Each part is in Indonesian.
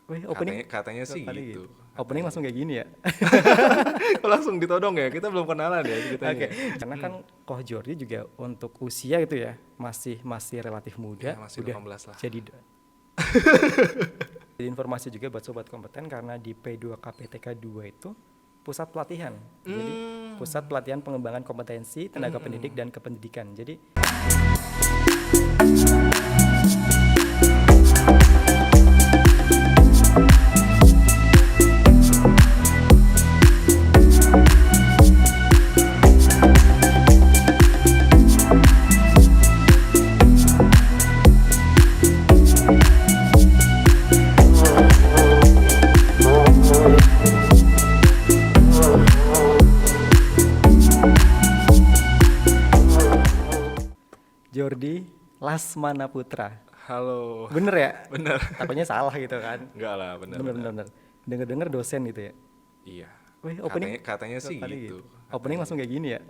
Wih, opening Katanya sih kali gitu. gitu. Opening langsung kayak gini ya. Kok langsung ditodong ya? Kita belum kenalan ya ceritanya. Oke, Ya? karena kan Koh Jordi juga untuk usia gitu ya, masih masih relatif Ya muda, masih udah 18 lah. jadi informasi juga buat sobat kompeten karena di P2KPTK 2 itu pusat pelatihan. Jadi pusat pelatihan pengembangan kompetensi tenaga pendidik dan kependidikan. Jadi Jordi Lasmana Putra. Halo. Bener ya? Bener. Takutnya salah gitu kan. Enggak lah, bener. Bener. Dengar-dengar dosen gitu ya. Iya. Wih, opening Katanya sih kali gitu. Opening langsung kayak gini ya.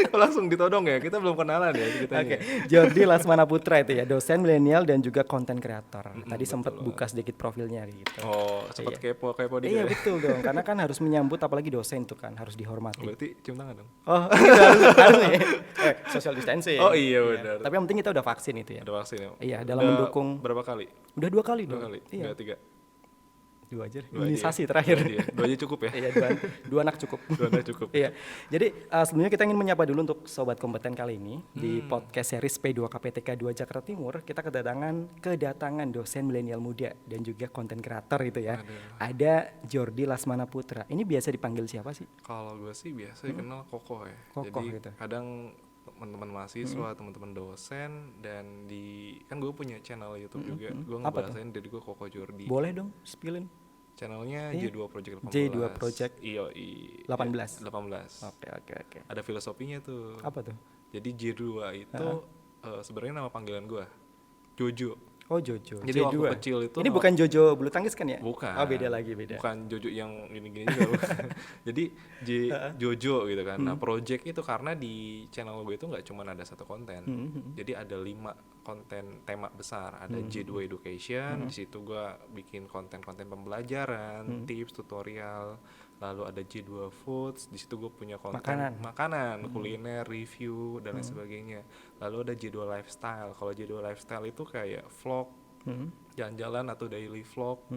Kok langsung ditodong ya? Kita belum kenalan ya ceritanya. Oke, Jordi Lasmana Putra itu ya, dosen milenial dan juga konten kreator. Tadi sempat betul buka sedikit profilnya gitu. Oh, sempat Iya. kepo dikit Iya ya? betul dong, karena kan harus menyambut apalagi dosen itu kan harus dihormati. Berarti cium tangan dong? Oh, itu harus nih. Social distancing. Oh iya benar. Tapi yang penting kita udah vaksin itu ya. Ada vaksin ya? Iya, dalam Udah mendukung. berapa kali? Udah 2 kali Dua dong. kali? Iya. Enggak, 3? Dua aja. Dua aja Imunisasi ya? terakhir. Dua aja cukup ya? Iya, dua anak cukup. Dua anak cukup. Iya. Jadi sebelumnya kita ingin menyapa dulu untuk sobat kompeten kali ini di podcast series P2KPTK 2 Jakarta Timur. Kita kedatangan dosen milenial muda dan juga konten kreator gitu ya. Ada Jordi Lasmana Putra. Ini biasa dipanggil siapa sih? Kalau gue sih biasa dikenal Koko ya. Koko Jadi gitu. kadang teman-teman mahasiswa, teman-teman dosen, dan kan gue punya channel YouTube juga. Gue Apa tuh? ngebahasnya dari gue Koko Jordi. Boleh dong, spillin. Channelnya J2 Project 18. J2 Project Iya, 18. 18. Oke. Ada filosofinya tuh. Apa tuh? Jadi J2 itu sebenarnya nama panggilan gue, Jojo. Oh, Jojo. Jadi waktu J2. kecil itu Ini bukan Jojo bulu tangkis kan ya? Bukan. Oh, beda lagi. Bukan Jojo yang gini-gini juga. Bukan. Jadi Jojo gitu kan. Nah, project itu karena di channel gue itu nggak cuma ada satu konten. Jadi ada 5 konten tema besar. Ada J2 Education. Di situ gue bikin konten-konten pembelajaran, tips, tutorial. Lalu ada J2 Foods. Di situ gue punya konten makanan, kuliner, review dan lain sebagainya. Lalu ada J2 Lifestyle. Kalau J2 Lifestyle itu kayak vlog, jalan-jalan atau daily vlog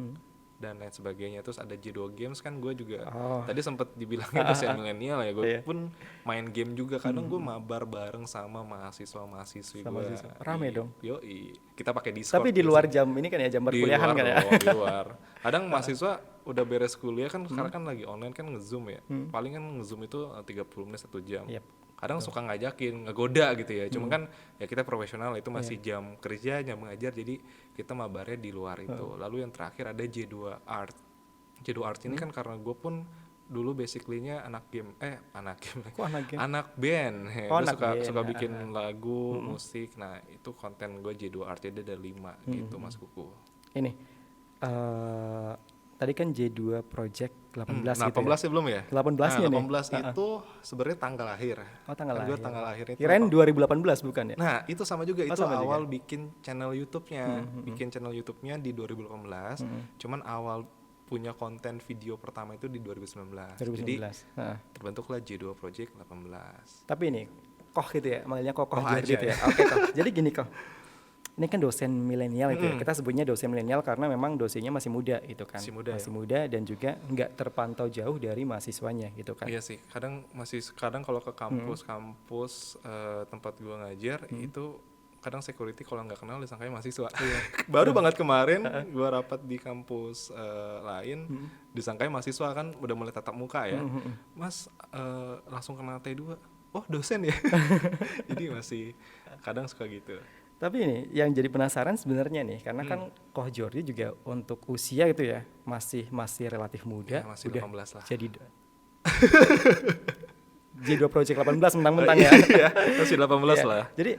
dan lain sebagainya. Terus ada J2 Games kan gue juga tadi sempat dibilangnya dosen milenial ya. Gue pun main game juga. Kadang gue mabar bareng sama mahasiswa-mahasiswi gue. Rame dong. Yoi, kita pakai Discord. Tapi di luar jam ini kan ya, jam perkuliahan kan ya. Di luar. Kadang mahasiswa udah beres kuliah kan sekarang kan lagi online kan nge-zoom ya. Paling kan nge-zoom itu 30 menit 1 jam. Yep. Kadang suka ngajakin, ngegoda gitu ya. Cuma kan ya kita profesional, itu masih jam kerja, jam mengajar, jadi kita mabarnya di luar itu. Lalu yang terakhir ada J2 Art. J2 Art ini kan karena gue pun dulu basically-nya anak game. Kok anak game? Anak band. Oh, Gue anak band. suka bikin lagu, musik. Nah, itu konten gue J2 Art, jadi ada 5 gitu Mas Kuku. Ini tadi kan J2 Project 18 Nah, gitu 18 ya belum ya? 18-nya nih. 18 itu sebenarnya tanggal lahir. Oh, tanggal Kan lahir. gue tanggal lahirnya itu Kirain 2018 bukan ya? Nah, itu sama juga. Itu sama awal bikin channel YouTube-nya. Bikin channel YouTube-nya di 2018. Cuman awal punya konten video pertama itu di 2019. 2019. Jadi terbentuklah J2 Project 18. Tapi ini Koh gitu ya, manggilnya Koh Koh Jordi aja gitu ya. Oke, Koh. Jadi gini, Koh. Ini kan dosen milenial itu ya. Kita sebutnya dosen milenial karena memang dosennya masih muda gitu kan. Masih muda dan juga nggak terpantau jauh dari mahasiswanya gitu kan. Iya sih. Kadang kalau ke kampus tempat gua ngajar itu kadang security kalau nggak kenal disangkanya mahasiswa. Baru banget kemarin gua rapat di kampus lain, disangkanya mahasiswa kan udah mulai tatap muka ya. Mas langsung kenal T2. Oh, dosen ya. Jadi masih kadang suka gitu. Tapi ini yang jadi penasaran sebenarnya nih, karena kan Koh Jordi juga untuk usia gitu ya, masih relatif muda, Ya, masih udah 18 lah. jadi J2 Project 18 mentang-mentang ya. Iya, masih 18 Iya. lah. Jadi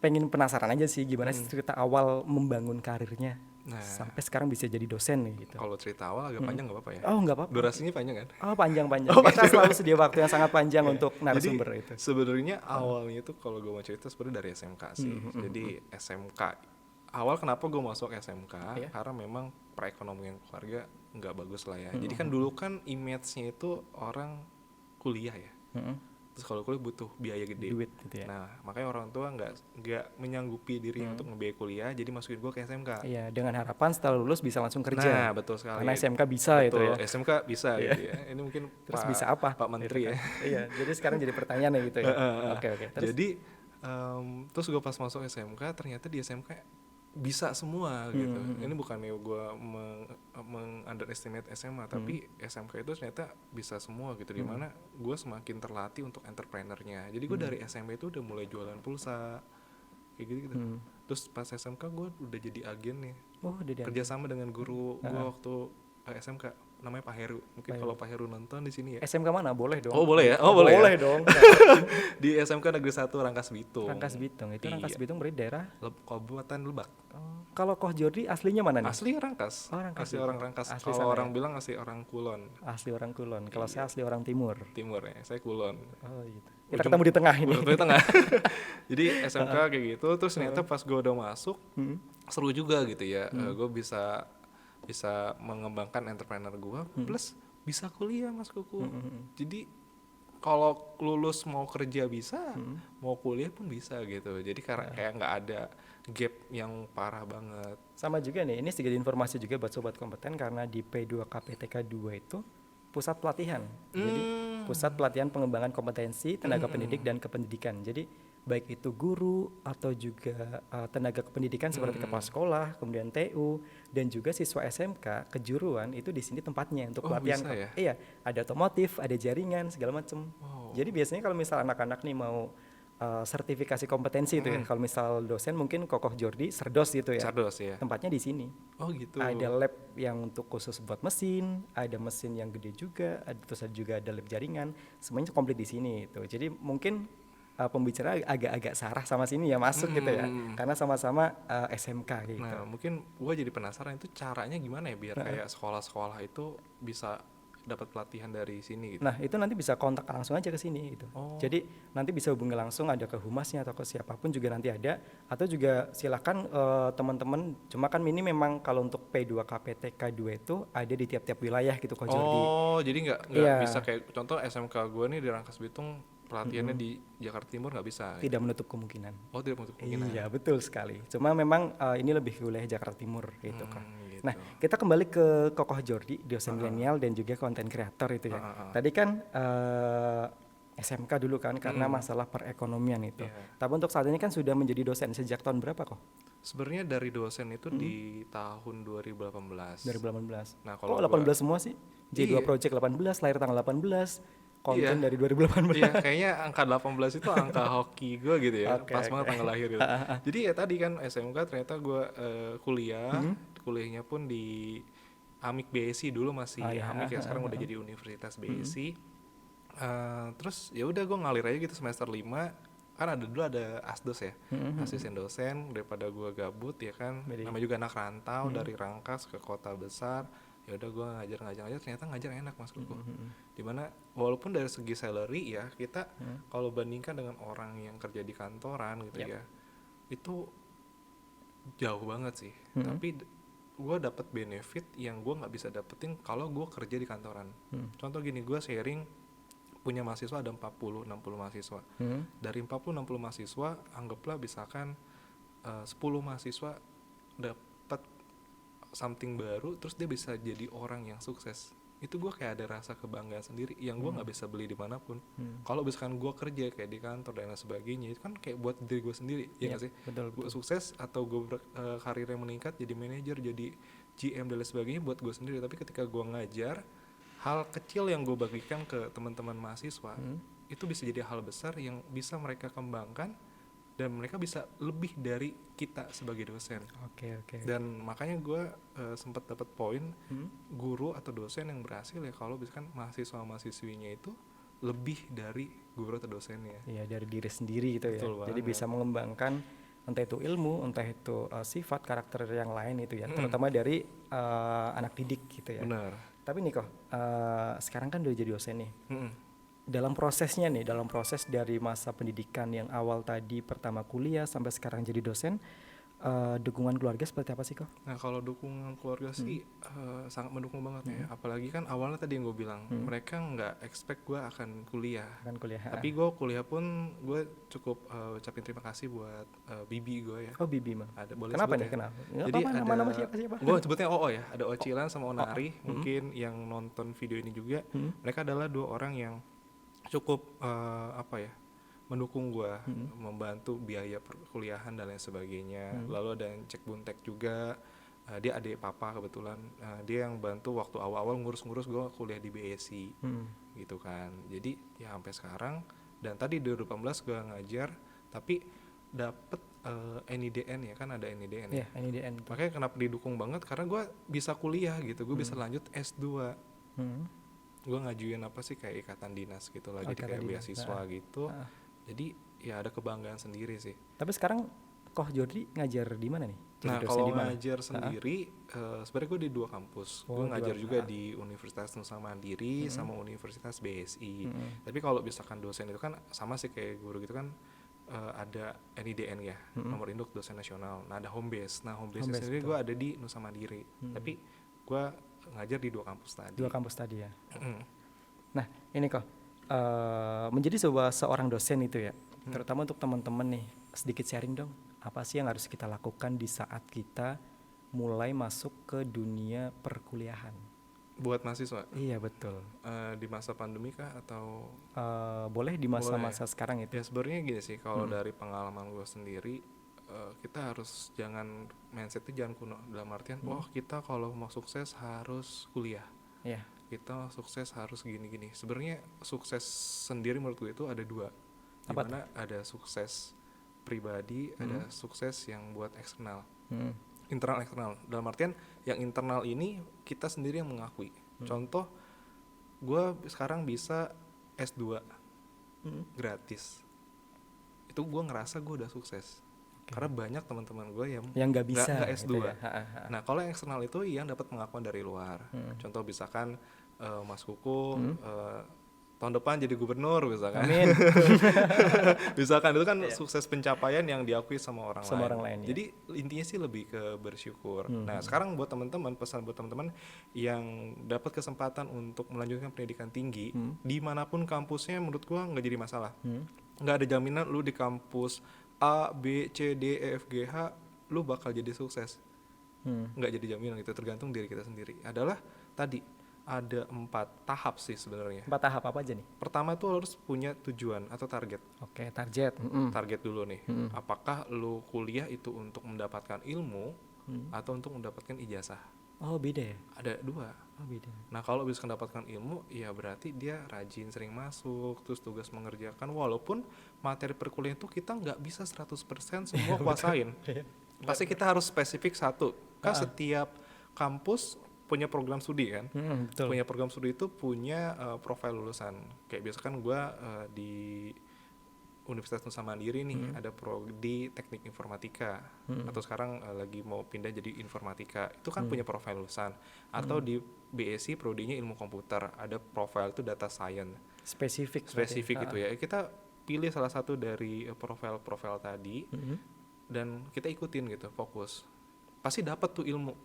pengen penasaran aja sih gimana sih cerita awal membangun karirnya sampai sekarang bisa jadi dosen gitu. Kalau cerita awal agak panjang nggak apa-apa ya? Oh, nggak apa-apa. Durasinya panjang kan? Oh, panjang-panjang. Kita selalu sedia waktu yang sangat panjang untuk narasumber Jadi, itu. sebenarnya awalnya itu kalau gue mau cerita sebenarnya dari SMK sih. Jadi SMK awal kenapa gue masuk SMK Iya. karena memang perekonomian keluarga nggak bagus lah ya. Jadi kan dulu kan image-nya itu orang kuliah ya. Terus kalau kuliah butuh biaya gede. Duit gitu ya. Nah, makanya orang tua nggak menyanggupi diri untuk ngebiayai kuliah, jadi masukin gue ke SMK. Iya, dengan harapan setelah lulus bisa langsung kerja. Nah, betul sekali. Karena SMK bisa itu Betul, ya. SMK bisa gitu ya. Ini mungkin Terus bisa apa? Pak Menteri Gitu ya. kan. Iya, jadi sekarang jadi pertanyaan gitu ya. Oke. Terus Jadi terus gue pas masuk SMK ternyata di SMK bisa semua gitu. Ini bukannya gue underestimate SMA, tapi SMK itu ternyata bisa semua gitu. Dimana gue semakin terlatih untuk entrepreneurnya. Jadi gue dari SMP itu udah mulai jualan pulsa kayak gitu. Terus pas SMK gue udah jadi agen nih. oh, udah dia. Kerjasama dengan guru gue waktu SMK, namanya Pak Heru. Mungkin kalau Pak Heru nonton di sini ya. SMK mana? Boleh dong. Oh boleh ya? Oh boleh Boleh ya? dong. Di SMK Negeri 1 Rangkas Bitung. Rangkas Bitung. Itu Rangkas Iya. Bitung berarti daerah. Kabupaten Lebak. Kalau Koh Jordi aslinya mana nih? Asli Rangkas. Oh, Rangkas Asli orang Rangkas. Asli Kalau sana orang bilang asli orang Kulon. Asli orang Kulon. Kalau saya asli orang Timur. Timur ya. Saya Kulon. Oh gitu. Kita ketemu di tengah ini. Di tengah. Jadi SMK kayak gitu. Terus ternyata pas gue udah masuk seru juga gitu ya. Gue bisa mengembangkan entrepreneur gue. Plus bisa kuliah mas kuku. Jadi kalau lulus mau kerja bisa, mau kuliah pun bisa gitu. Jadi karena kayak nggak ada gap yang parah banget. Sama juga nih, ini sedikit informasi juga buat sobat kompeten karena di P2KPTK 2 itu pusat pelatihan. Jadi pusat pelatihan pengembangan kompetensi tenaga pendidik dan kependidikan. Jadi baik itu guru atau juga tenaga kependidikan seperti kepala sekolah, kemudian TU dan juga siswa SMK kejuruan itu di sini tempatnya untuk pelatihan. Bisa ya? Iya, ada otomotif, ada jaringan segala macam. Wow. Jadi biasanya kalau misal anak-anak nih mau sertifikasi kompetensi itu ya. Kalau misal dosen mungkin Kokoh Jordi Serdos gitu ya. Cerdos ya. Tempatnya di sini. Oh gitu. Ada lab yang untuk khusus buat mesin, ada mesin yang gede juga, terus juga ada lab jaringan, semuanya komplit di sini itu. Jadi mungkin pembicara agak-agak sarah sama sini ya masuk gitu ya, karena sama-sama SMK gitu. Nah mungkin gue jadi penasaran itu caranya gimana ya biar kayak sekolah-sekolah itu bisa dapat pelatihan dari sini gitu. Nah itu nanti bisa kontak langsung aja ke sini gitu. Jadi nanti bisa hubungi langsung ada ke humasnya atau ke siapapun juga nanti ada. Atau juga silakan teman-teman. Cuma kan ini memang kalau untuk P2KPTK 2 itu ada di tiap-tiap wilayah gitu Koh Jordi. Oh jadi nggak Iya. bisa kayak contoh SMK gue nih di Rangkas Bitung pelatihannya di Jakarta Timur nggak bisa. Tidak menutup kemungkinan. Oh tidak menutup kemungkinan. Iya betul sekali. Cuma memang ini lebih ke wilayah Jakarta Timur gitu kan. Gitu. Nah kita kembali ke Kokoh Jordi, dosen milenial dan juga konten kreator itu ya. Tadi kan SMK dulu kan karena masalah perekonomian itu. Tapi untuk saat ini kan sudah menjadi dosen sejak tahun berapa kok? Sebenarnya dari dosen itu di tahun 2018. 2018. Nah Kok kalau 18 semua sih? J2 Project 18, lahir tanggal 18. Konten dari 2018. Iya, kayaknya angka 18 itu angka hoki gue gitu ya. Oke, Pas banget tanggal lahir gitu. Jadi ya tadi kan SMK ternyata gue kuliahnya pun di Amik BSI dulu masih Amik ya, sekarang udah jadi Universitas BSI. Terus ya udah gue ngalir aja gitu semester 5. Kan dulu ada asdos ya, asisten dosen. Daripada gue gabut ya kan, namanya juga anak rantau dari Rangkas ke kota besar. Ya udah gue ngajar ternyata ngajar enak mas kuku. Dimana walaupun dari segi salary ya kita kalau bandingkan dengan orang yang kerja di kantoran gitu ya itu jauh banget sih. Tapi gue dapat benefit yang gue nggak bisa dapetin kalau gue kerja di kantoran. Contoh gini, gue sharing punya mahasiswa ada 40-60 mahasiswa. Dari 40-60 mahasiswa anggaplah misalkan 10 mahasiswa dapat something baru, terus dia bisa jadi orang yang sukses. Itu gue kayak ada rasa kebanggaan sendiri yang gue nggak bisa beli dimanapun. Kalau misalkan gue kerja kayak di kantor dan lain sebagainya, itu kan kayak buat diri gue sendiri, ya nggak sih? Gue sukses atau gue karirnya meningkat jadi manajer, jadi GM dan lain sebagainya buat gue sendiri. Tapi ketika gue ngajar, hal kecil yang gue bagikan ke teman-teman mahasiswa itu bisa jadi hal besar yang bisa mereka kembangkan. Dan mereka bisa lebih dari kita sebagai dosen. Oke. Dan makanya gue sempat dapat poin guru atau dosen yang berhasil ya kalau misalkan mahasiswa-mahasiswinya itu lebih dari guru atau dosennya. Iya, dari diri sendiri gitu ya. Betul Jadi banget. bisa mengembangkan entah itu ilmu, entah itu sifat karakter yang lain itu ya, terutama dari anak didik gitu ya. Benar. Tapi nih kok sekarang kan udah jadi dosen nih. Dalam prosesnya nih, dalam proses dari masa pendidikan yang awal tadi pertama kuliah sampai sekarang jadi dosen, Dukungan keluarga seperti apa sih kok? Nah kalau dukungan keluarga sih sangat mendukung banget ya. Apalagi kan awalnya tadi yang gue bilang, mereka nggak expect gue akan kuliah. Kan kuliah. Tapi gue kuliah pun gue cukup ucapin terima kasih buat bibi gue ya. Oh Bibi mah. Ada boleh Kenapa sebut nih? ya? Kenapa? Jadi Apa, ada nama-nama siapa? gue sebutnya OO ya. Ada Ocilan sama Onari. Mungkin yang nonton video ini juga, mereka adalah dua orang yang cukup mendukung gue, membantu biaya perkuliahan dan lain sebagainya. Lalu ada yang cek buntek juga, dia adik papa kebetulan, dia yang bantu waktu awal-awal ngurus-ngurus gue kuliah di BSI gitu kan. Jadi ya sampai sekarang, dan tadi 2018 gue ngajar tapi dapet NIDN ya kan, ada NIDN ya. NIDN. Makanya kenapa didukung banget, karena gue bisa kuliah gitu, gue bisa lanjut S2. Gue ngajuin apa sih kayak ikatan dinas gitu lah, jadi kayak beasiswa gitu. Jadi ya ada kebanggaan sendiri sih. Tapi sekarang Koh Jordi ngajar di mana nih? Nah kalau ngajar sendiri, sebenarnya gue di 2 kampus. Gue ngajar juga di Universitas Nusa Mandiri sama Universitas BSI. Tapi kalau misalkan dosen itu kan sama sih kayak guru gitu kan, ada NIDN ya, nomor induk dosen nasional. Nah ada home base. Nah home base sendiri gue ada di Nusa Mandiri. Tapi gue ngajar di 2 kampus tadi. 2 kampus tadi ya. Nah ini kok menjadi seorang dosen itu ya, terutama untuk teman-teman nih, sedikit sharing dong, apa sih yang harus kita lakukan di saat kita mulai masuk ke dunia perkuliahan? Buat mahasiswa? Iya betul. Di masa pandemi kah atau? Boleh di masa-masa sekarang itu. Ya sebenarnya gini sih, kalau dari pengalaman gue sendiri, kita harus jangan mindset itu jangan kuno, dalam artian kita kalau mau sukses harus kuliah. Iya. Kita sukses harus gini-gini. Sebenarnya sukses sendiri menurut gue itu ada 2. Dimana ada sukses pribadi, ada sukses yang buat eksternal. Internal eksternal. Dalam artian yang internal ini kita sendiri yang mengakui. Contoh, gue sekarang bisa S2 gratis. Itu gue ngerasa gue udah sukses. Karena banyak teman-teman gue yang nggak bisa nggak S2. gitu ya. Nah kalau yang eksternal itu yang dapat pengakuan dari luar. Contoh misalkan Mas Kuku tahun depan jadi gubernur misalkan. Amin. Misalkan itu kan sukses pencapaian yang diakui sama orang lain. Ya. Jadi intinya sih lebih ke bersyukur. Nah sekarang buat teman-teman, pesan buat teman-teman yang dapat kesempatan untuk melanjutkan pendidikan tinggi, dimanapun kampusnya menurut gue nggak jadi masalah. Nggak ada jaminan lu di kampus A, B, C, D, E, F, G, H lu bakal jadi sukses. Nggak jadi jaminan, itu tergantung diri kita sendiri. Adalah tadi ada 4 tahap sih sebenarnya. 4 tahap apa aja nih? Pertama tuh harus punya tujuan atau target. Oke, target. Target dulu nih. Apakah lu kuliah itu untuk mendapatkan ilmu atau untuk mendapatkan ijazah? Oh beda ya? Ada 2. Oh beda. Nah kalau bisa mendapatkan ilmu, ya berarti dia rajin, sering masuk, terus tugas mengerjakan. Walaupun materi perkuliahan itu kita nggak bisa 100% semua kuasain. Pasti kita harus spesifik satu. Kan setiap kampus punya program studi kan. Betul. Punya program studi itu punya profil lulusan. Kayak biasa kan gue di Universitas Nusa Mandiri nih ada prodi teknik informatika, atau sekarang lagi mau pindah jadi informatika, itu kan punya profil lulusan. Atau di BSI prodinya ilmu komputer, ada profil itu data science. Spesifik Gitu ya. Kita pilih salah satu dari profil tadi dan kita ikutin gitu, fokus. Pasti dapat tuh ilmu.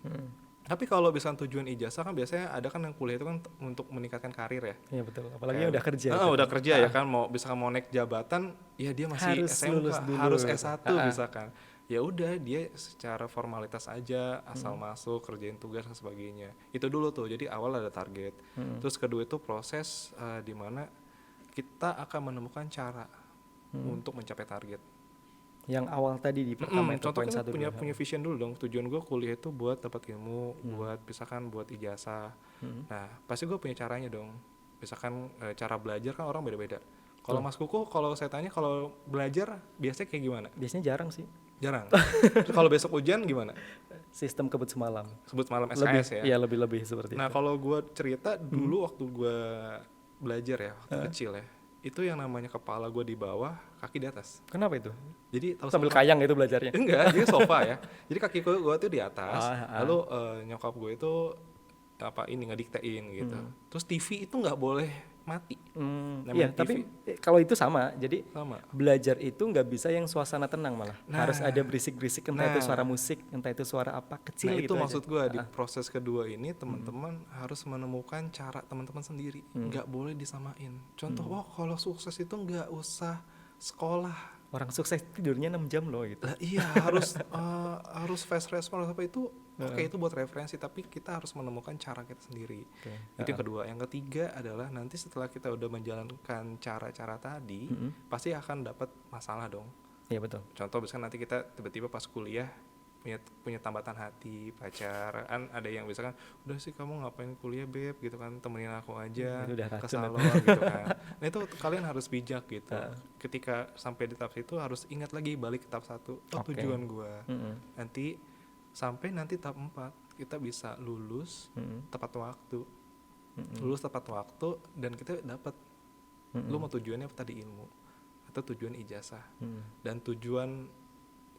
Tapi kalau misalnya tujuan ijazah kan biasanya ada kan yang kuliah itu kan untuk meningkatkan karir ya. Iya betul. Apalagi udah kerja. Udah kerja ya kan, mau misalkan mau naik jabatan, ya dia masih harus SMK, harus S1 misalkan. Ya udah dia secara formalitas aja, asal masuk, kerjain tugas dan sebagainya. Itu dulu tuh. Jadi awal ada target. Terus kedua itu proses di mana kita akan menemukan cara untuk mencapai target. Yang awal tadi di pertama itu contoh poin kita 1 punya vision dulu dong. Tujuan gue kuliah itu buat dapat ilmu, buat misalkan buat ijazah. Nah pasti gue punya caranya dong. Misalkan cara belajar kan orang beda-beda. Kalau Mas Kuku, kalau saya tanya kalau belajar biasanya kayak gimana? Biasanya jarang sih. Jarang. Kalau besok hujan gimana? Sistem kebut semalam. Sebut malam SKS ya. Iya lebih seperti itu. Nah kalau gue cerita dulu waktu gue belajar ya, waktu kecil ya, itu yang namanya kepala gue di bawah, kaki di atas. Kenapa itu? Jadi sambil kayang itu belajarnya? Enggak, jadi sofa ya. Jadi kaki gue tuh di atas, lalu nyokap gue itu ngediktein gitu. Terus TV itu nggak boleh mati. Iya, TV tapi kalau itu sama. Jadi sama. belajar itu nggak bisa yang suasana tenang malah. Nah. Harus ada berisik-berisik, entah itu suara musik, entah itu suara apa kecil Nah gitu itu maksud aja. gue di proses kedua ini teman-teman harus menemukan cara teman-teman sendiri, nggak boleh disamain. Contoh, oh kalau sukses itu nggak usah sekolah. Orang sukses tidurnya 6 jam loh gitu. Lah, iya harus fast response apa itu. Oke, itu buat referensi, tapi kita harus menemukan cara kita sendiri. Itu yang kedua. Yang ketiga adalah nanti setelah kita udah menjalankan cara-cara tadi, pasti akan dapat masalah dong. Iya betul. Contoh misalkan nanti kita tiba-tiba pas kuliah punya tambatan hati, pacar, kan ada yang misalkan udah sih kamu ngapain kuliah beb gitu kan, temenin aku aja ke salon gitu kan. Nah itu kalian harus bijak gitu. Ketika sampai di tahap itu harus ingat lagi balik ke tahap 1, tujuan gua. Nanti sampai tahap 4 kita bisa lulus tepat waktu. Lulus tepat waktu dan kita dapat lu mau tujuannya apa tadi, ilmu atau tujuan ijazah. Dan tujuan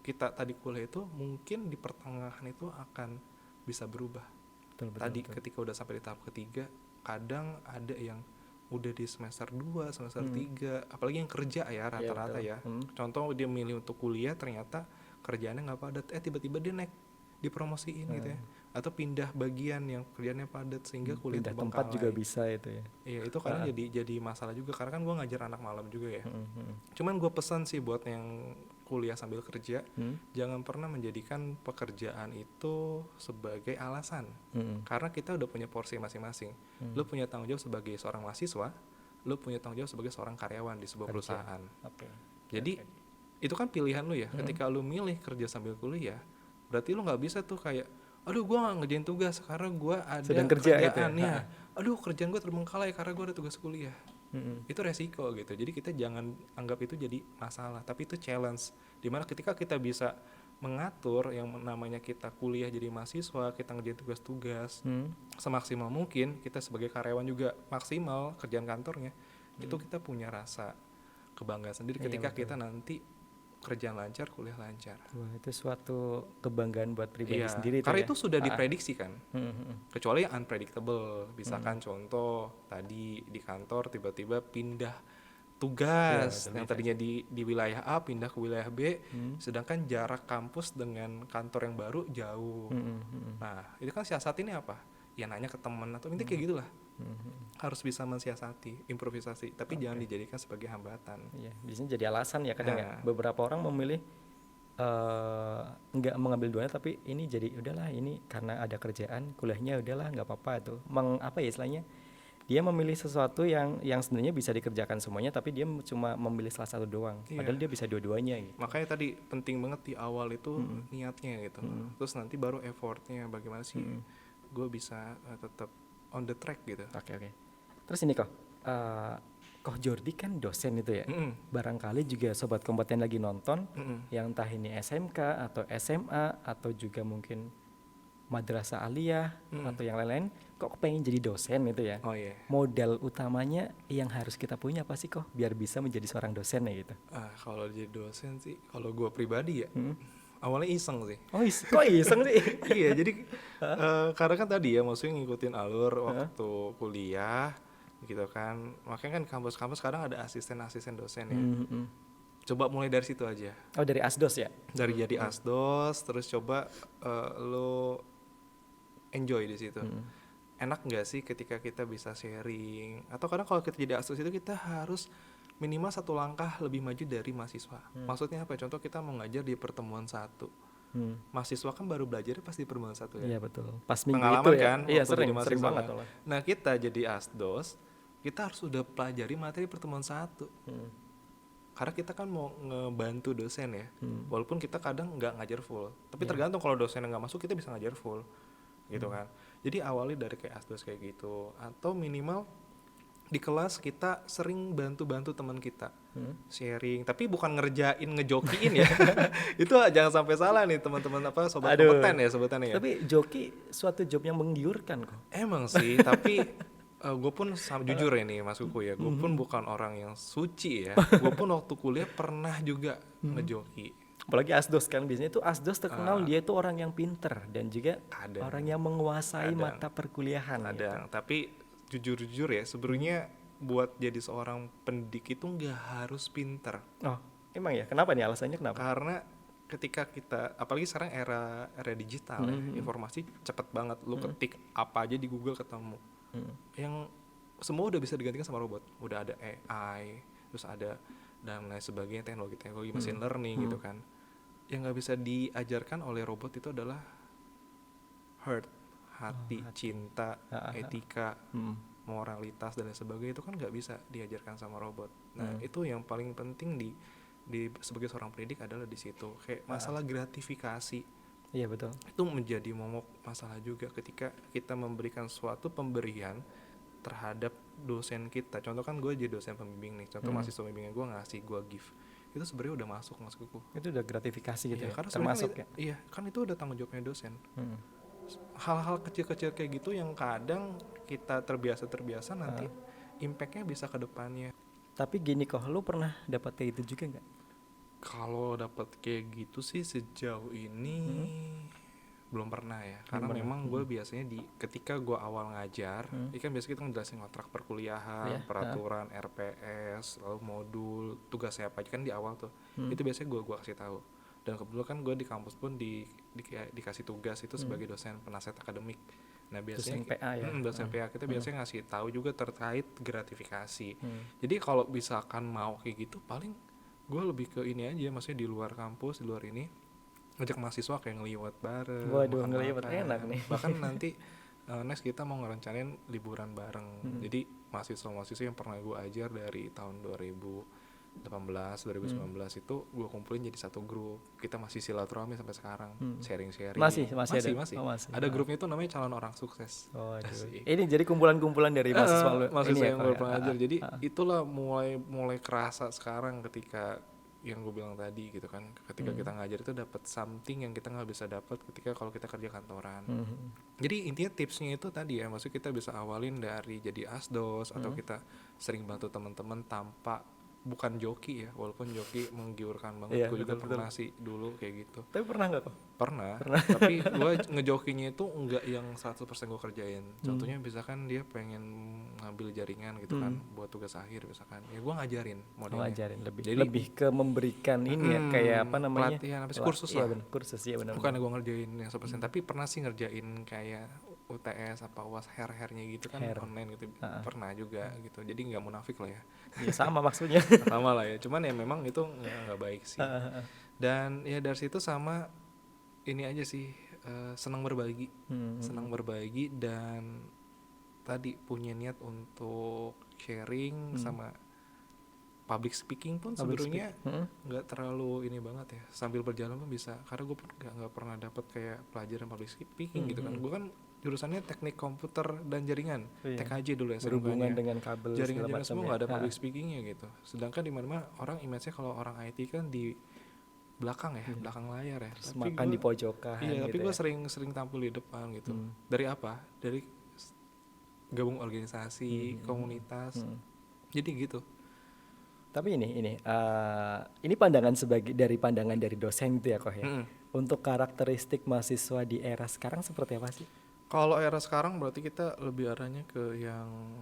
kita tadi kuliah itu mungkin di pertengahan itu akan bisa berubah. Betul. Ketika udah sampai di tahap ketiga, kadang ada yang udah di semester 2, semester 3, apalagi yang kerja ya rata-rata ya. Contoh dia milih untuk kuliah ternyata kerjaannya nggak padat, tiba-tiba dia naik dipromosiin gitu ya, atau pindah bagian yang kerjaannya padat sehingga kuliah pindah tempat juga bisa itu ya. Iya itu kadang jadi masalah juga karena kan gue ngajar anak malam juga ya. Cuman gue pesan sih buat yang kuliah sambil kerja, jangan pernah menjadikan pekerjaan itu sebagai alasan. Karena kita udah punya porsi masing-masing. Lu punya tanggung jawab sebagai seorang mahasiswa, lu punya tanggung jawab sebagai seorang karyawan di sebuah perusahaan. Jadi itu kan pilihan lu ya. Ketika lu milih kerja sambil kuliah, berarti lu nggak bisa tuh kayak, aduh gue nggak ngerjain tugas karena gue ada kerjaan ya. Aduh kerjaan gue terbengkalai karena gue ada tugas kuliah. Itu resiko gitu. Jadi kita jangan anggap itu jadi masalah, tapi itu challenge. Dimana ketika kita bisa mengatur yang namanya kita kuliah jadi mahasiswa, kita ngerjain tugas-tugas semaksimal mungkin, kita sebagai karyawan juga maksimal kerjaan kantornya, itu kita punya rasa kebanggaan sendiri ketika kita nanti kerjaan lancar, kuliah lancar. Wah, itu suatu kebanggaan buat pribadi sendiri. Karena itu sudah diprediksi kan. Kecuali yang unpredictable. Misalkan contoh tadi di kantor tiba-tiba pindah tugas yang tadinya di wilayah A pindah ke wilayah B, sedangkan jarak kampus dengan kantor yang baru jauh. Nah, itu kan siasatinnya apa? Ya nanya ke teman atau intinya kayak gitulah. Harus bisa mensiasati, improvisasi, tapi jangan dijadikan sebagai hambatan. Iya, biasanya jadi alasan ya kadang ya. Beberapa orang memilih nggak mengambil duanya, tapi ini jadi udahlah ini karena ada kerjaan, kuliahnya udahlah nggak apa-apa tuh. Apa ya istilahnya? Dia memilih sesuatu yang sebenarnya bisa dikerjakan semuanya, tapi dia cuma memilih salah satu doang. Padahal dia bisa dua-duanya gitu. Makanya tadi penting banget di awal itu niatnya gitu. Terus nanti baru effortnya bagaimana sih gue bisa tetap on the track gitu. Oke. Terus ini Koh Jordi kan dosen itu ya. Barangkali juga sobat kompeten lagi nonton, yang entah ini SMK atau SMA atau juga mungkin madrasah aliyah atau yang lain-lain, kok pengen jadi dosen itu ya. Modal utamanya yang harus kita punya apa sih Koh biar bisa menjadi seorang dosen ya gitu? Kalau jadi dosen sih, kalau gue pribadi ya. Awalnya iseng sih. Kok iseng sih? Iya, jadi karena kan tadi ya maksudnya ngikutin alur waktu kuliah gitu kan. Makanya kan kampus-kampus kadang ada asisten-asisten dosen ya. Coba mulai dari situ aja. Oh, dari asdos ya? Dari jadi asdos, terus coba lo enjoy di situ. Enak nggak sih ketika kita bisa sharing? Atau kadang kalau kita jadi asdos itu kita harus minimal satu langkah lebih maju dari mahasiswa. Maksudnya apa? Contoh kita mau ngajar di pertemuan 1. Mahasiswa kan baru belajar pas di pertemuan 1 ya. Iya betul. Pas minggu pengalaman itu ya. Kan, iya sering banget. Kan. Nah kita jadi asdos, kita harus udah pelajari materi pertemuan 1. Karena kita kan mau ngebantu dosen ya. Walaupun kita kadang nggak ngajar full. Tapi tergantung kalau dosen nggak masuk kita bisa ngajar full. Gitu kan. Jadi awali dari kayak asdos kayak gitu. Atau minimal di kelas kita sering bantu-bantu teman kita sharing, tapi bukan ngejokiin ya. Itu jangan sampai salah nih teman-teman sobat kompeten ya sebutannya ya. Tapi joki suatu job yang menggiurkan kok. Emang sih, tapi gue pun jujur ya nih Mas Kuku ya, gue pun bukan orang yang suci ya. Gue pun waktu kuliah pernah juga ngejoki. Apalagi asdos kan, biasanya itu asdos terkenal dia itu orang yang pinter dan juga orang yang menguasai mata perkuliahan. Tapi jujur ya sebenarnya buat jadi seorang pendidik itu nggak harus pinter. Oh, emang ya? Kenapa nih alasannya kenapa? Karena ketika kita, apalagi sekarang era digital ya, informasi cepet banget. Lu ketik apa aja di Google ketemu. Yang semua udah bisa digantikan sama robot. Udah ada AI, terus ada dan lain sebagainya, teknologi machine learning gitu kan. Yang nggak bisa diajarkan oleh robot itu adalah hati, cinta, etika, moralitas dan lain sebagainya, itu kan nggak bisa diajarkan sama robot. Nah itu yang paling penting di sebagai seorang pendidik adalah di situ. Kayak masalah gratifikasi. Iya betul. Itu menjadi momok masalah juga ketika kita memberikan suatu pemberian terhadap dosen kita. Contoh kan gue jadi dosen pembimbing nih. Contoh mahasiswa pembimbingnya gue ngasih gue gift. Itu sebenarnya udah masuk ke gue. Itu udah gratifikasi gitu ya. Karena Termasuk ya. Iya, kan itu udah tanggung jawabnya dosen. Hal-hal kecil-kecil kayak gitu yang kadang kita terbiasa nanti impactnya bisa ke depannya. Tapi gini kok, lu pernah dapat kayak gitu juga nggak? Kalau dapat kayak gitu sih sejauh ini belum pernah ya, karena memang gue biasanya ketika gue awal ngajar, kan biasanya kita ngejelasin kontrak perkuliahan, peraturan RPS, lalu modul, tugas saya apa aja kan di awal tuh, itu biasanya gue kasih tahu. Dan kebetulan kan gue di kampus pun dikasih tugas itu sebagai dosen penasihat akademik. Nah biasanya dosen PA ya. Dosen PA kita biasanya ngasih tahu juga terkait gratifikasi. Jadi kalau misalkan mau kayak gitu, paling gue lebih ke ini aja, maksudnya di luar kampus, di luar ini ngajak mahasiswa kayak ngeliwat bareng. Waduh, ngeliwat enak nih. Bahkan nanti next kita mau ngerencanain liburan bareng. Jadi mahasiswa yang pernah gue ajar dari tahun 2018, 2019 itu gue kumpulin jadi satu grup. Kita masih silaturahmi sampai sekarang, sharing-sharing. Masih Ada. Oh, masih. Ada grupnya itu namanya calon orang sukses. Ini jadi kumpulan-kumpulan dari mahasiswa mahasiswa yang gue pernah ajar. Jadi itulah mulai kerasa sekarang ketika yang gue bilang tadi gitu kan, ketika kita ngajar itu dapat something yang kita nggak bisa dapat ketika kalau kita kerja kantoran. Jadi intinya tipsnya itu tadi ya, maksudnya kita bisa awalin dari jadi asdos atau kita sering bantu teman-teman tanpa bukan joki ya, walaupun joki menggiurkan banget. Gue juga pernah sih dulu kayak gitu. Tapi pernah nggak kok? Pernah. Tapi gue ngejokinya itu enggak yang 100% gue kerjain. Contohnya misalkan dia pengen ngambil jaringan gitu kan buat tugas akhir misalkan, ya gue ngajarin modelnya. Ngajarin lebih ke memberikan ini ya, kayak apa namanya, pelatihan, kursus lah. Kursus ya benar. Bukan gue ngerjain yang 100%, tapi pernah sih ngerjain kayak UTS apa UAS hair-hairnya gitu kan, online gitu. Pernah juga gitu. Jadi nggak munafik lah ya. Ya sama maksudnya. Sama lah ya, cuman ya memang itu nggak baik sih. Dan ya dari situ sama ini aja sih, senang berbagi. Senang berbagi dan tadi punya niat untuk sharing sama public speaking pun sebenarnya nggak terlalu ini banget ya, sambil berjalan pun bisa, karena gue pun nggak pernah dapat kayak pelajaran public speaking gitu kan. Gue kan jurusannya teknik komputer dan jaringan, TKJ dulu ya, berhubungan dengan kabel jaringan semua nggak ya. ada public speakingnya gitu. Sedangkan di mana orang image-nya kalau orang IT kan di belakang ya, belakang layar ya. Terus makan di pojokan. Iya, gitu tapi gue ya. sering tampil di depan gitu. Dari apa? Dari gabung organisasi, komunitas. Jadi gitu. Tapi ini pandangan dari pandangan dari dosen gitu ya kok ya. Untuk karakteristik mahasiswa di era sekarang seperti apa sih? Kalau era sekarang berarti kita lebih arahnya ke yang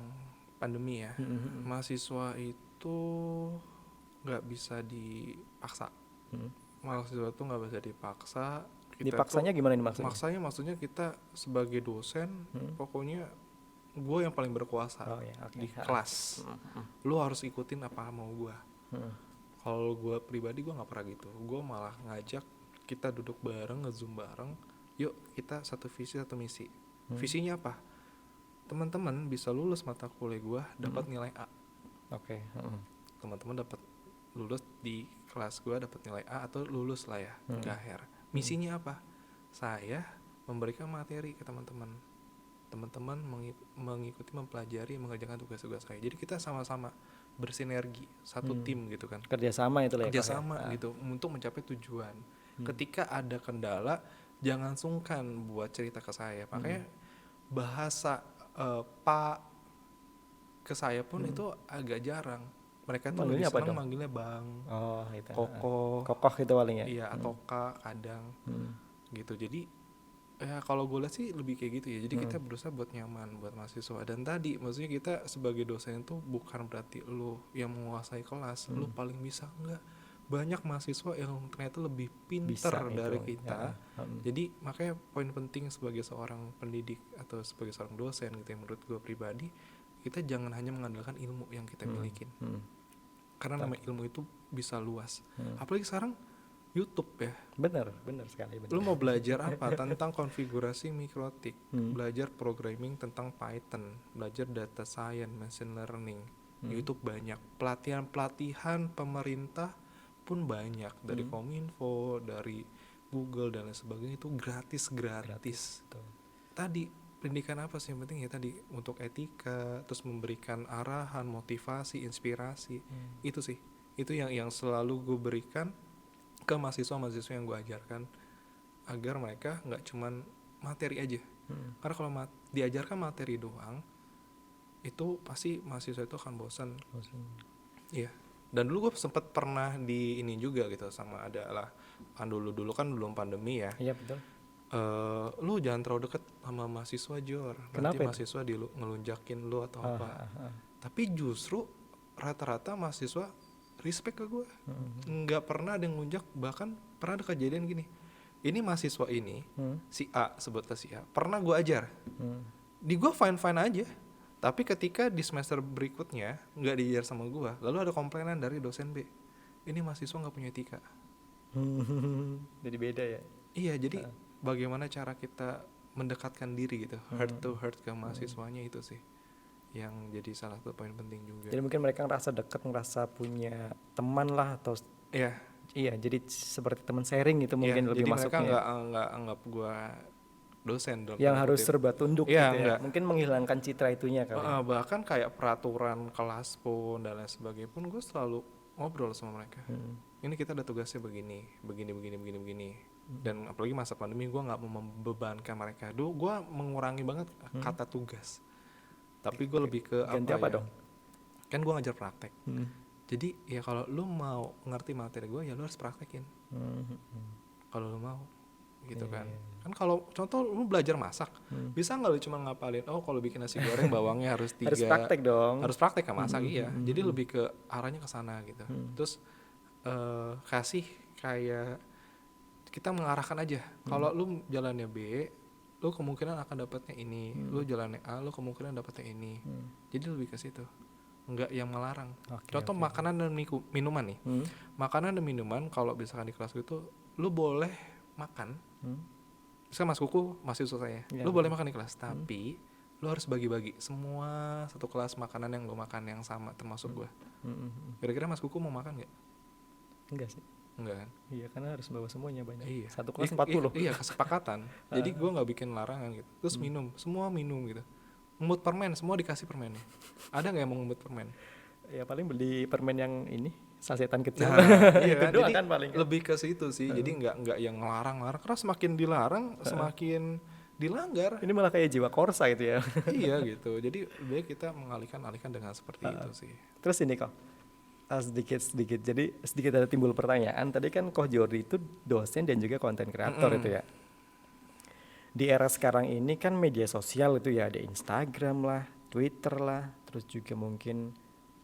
pandemi ya. Mahasiswa itu nggak bisa dipaksa. Mahasiswa itu nggak bisa dipaksa. Dipaksanya gimana ini maksudnya? Maksudnya kita sebagai dosen, pokoknya gue yang paling berkuasa di kelas. Lu harus ikutin apa mau gue. Kalau gue pribadi gue nggak pernah gitu. Gue malah ngajak kita duduk bareng, nge-zoom bareng. Yuk kita satu visi satu misi. Visinya apa? Teman-teman bisa lulus mata kuliah gue dapat nilai A. Teman-teman dapat lulus di kelas gue dapat nilai A atau lulus lah ya, gaher. Misinya apa? Saya memberikan materi ke teman-teman. Teman-teman mengikuti, mempelajari, mengerjakan tugas-tugas saya. Jadi kita sama-sama bersinergi, satu tim gitu kan. Kerjasama itu lah ya. Kerjasama gitu untuk mencapai tujuan. Ketika ada kendala, jangan sungkan buat cerita ke saya. Makanya bahasa Pak ke saya pun itu agak jarang. Mereka tuh lebih senang manggilnya Bang, itu. Kokoh Kokoh itu paling ya. Iya, atau Kak kadang gitu. Jadi Ya kalau gue lihat sih lebih kayak gitu ya. Jadi kita berusaha buat nyaman buat mahasiswa. Dan tadi maksudnya kita sebagai dosen itu bukan berarti lu yang menguasai kelas, lu paling bisa, enggak. Banyak mahasiswa yang ternyata lebih pinter Bisa dari itu, kita. ya. Jadi makanya poin penting sebagai seorang pendidik atau sebagai seorang dosen gitu ya, menurut gue pribadi, kita jangan hanya mengandalkan ilmu yang kita milikin. Karena namanya ilmu itu bisa luas. Apalagi sekarang YouTube ya. Benar sekali. Lu mau belajar apa? Tentang konfigurasi mikrotik, belajar programming tentang Python, belajar data science, machine learning. YouTube banyak. Pelatihan pemerintah pun banyak, dari Kominfo, dari Google dan lain sebagainya, itu gratis. Betul. Tadi pendidikan apa sih yang penting ya, tadi untuk etika, terus memberikan arahan, motivasi, inspirasi. Itu sih. Itu yang selalu gue berikan ke mahasiswa yang gue ajarkan, agar mereka nggak cuman materi aja. Karena kalau diajarkan materi doang, itu pasti mahasiswa itu akan bosan. Iya. Dan dulu gue sempet pernah di ini juga gitu, sama adalah kan dulu kan belum pandemi ya. Iya betul. Lu jangan terlalu deket sama mahasiswa, Jor. Nanti mahasiswa ngelunjakin lu atau apa. Tapi justru rata-rata mahasiswa respect ke gue. Nggak pernah ada yang ngelunjak. Bahkan pernah ada kejadian gini, ini mahasiswa ini si A, sebutlah si A, pernah gue ajar. Di gue fine aja. Tapi ketika di semester berikutnya nggak diajar sama gue, lalu ada komplainan dari dosen B, ini mahasiswa nggak punya etika. Jadi beda ya. Iya, jadi bagaimana cara kita mendekatkan diri gitu, heart to heart ke mahasiswanya, itu sih yang jadi salah satu poin penting juga. Jadi mungkin mereka ngerasa dekat, ngerasa punya teman lah, atau iya jadi seperti teman sharing gitu mungkin lebih masuknya. Jadi mereka nggak anggap gue dosen yang harus serba tunduk gitu ya. Mungkin menghilangkan citra itunya kali. Bahkan kayak peraturan kelas pun dan lain sebagainya pun gue selalu ngobrol sama mereka. Ini kita ada tugasnya begini. Dan apalagi masa pandemi, gue nggak mau membebankan mereka. Dulu gue mengurangi banget kata tugas. Tapi gue lebih ke ganti apa dong? Kan gue ngajar praktek. Jadi ya kalau lu mau ngerti materi gue, ya lu harus praktekin. Kalau lu mau gitu kan. Kan kalau contoh lu belajar masak, bisa nggak lu cuma ngapalin, oh kalau bikin nasi goreng bawangnya harus 3. Harus praktek dong. Harus praktek kan masak, iya. Jadi lebih ke arahnya ke sana gitu. Terus kasih kayak kita mengarahkan aja. Kalau lu jalannya B, lu kemungkinan akan dapatnya ini. Lu jalannya A, lu kemungkinan dapatnya ini. Jadi lebih ke situ. Enggak yang melarang. Contoh makanan dan minuman nih. Makanan dan minuman kalau misalkan di kelas itu lu boleh makan. Misalkan Mas Kuku mahasiswa saya, lu boleh makan di kelas, tapi lu harus bagi-bagi semua satu kelas makanan yang lu makan yang sama, termasuk gua. Kira-kira Mas Kuku mau makan nggak? Enggak sih. Enggak kan? Iya, karena harus bawa semuanya banyak. Iya. Satu kelas 40. Iya, kesepakatan. Jadi gua nggak bikin larangan gitu. Terus semua minum gitu. Ngemut permen, semua dikasih permennya. Ada nggak yang mau ngemut permen? Ya paling beli permen yang ini, sasetan kecil. Iya kan? Itu Jadi kan paling lebih ke situ sih. Jadi nggak yang ngelarang-larang. Karena semakin dilarang, semakin dilanggar. Ini malah kayak jiwa korsa gitu ya. Iya gitu. Jadi lebih kita mengalihkan dengan seperti itu sih. Terus ini kok, sedikit. Jadi sedikit ada timbul pertanyaan. Tadi kan Koh Jordi itu dosen dan juga konten kreator itu ya. Di era sekarang ini kan media sosial itu ya, ada Instagram lah, Twitter lah, terus juga mungkin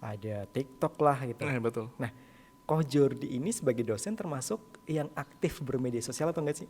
ada TikTok lah gitu. Betul. Nah, Koh Jordi ini sebagai dosen termasuk yang aktif bermedia sosial atau enggak sih?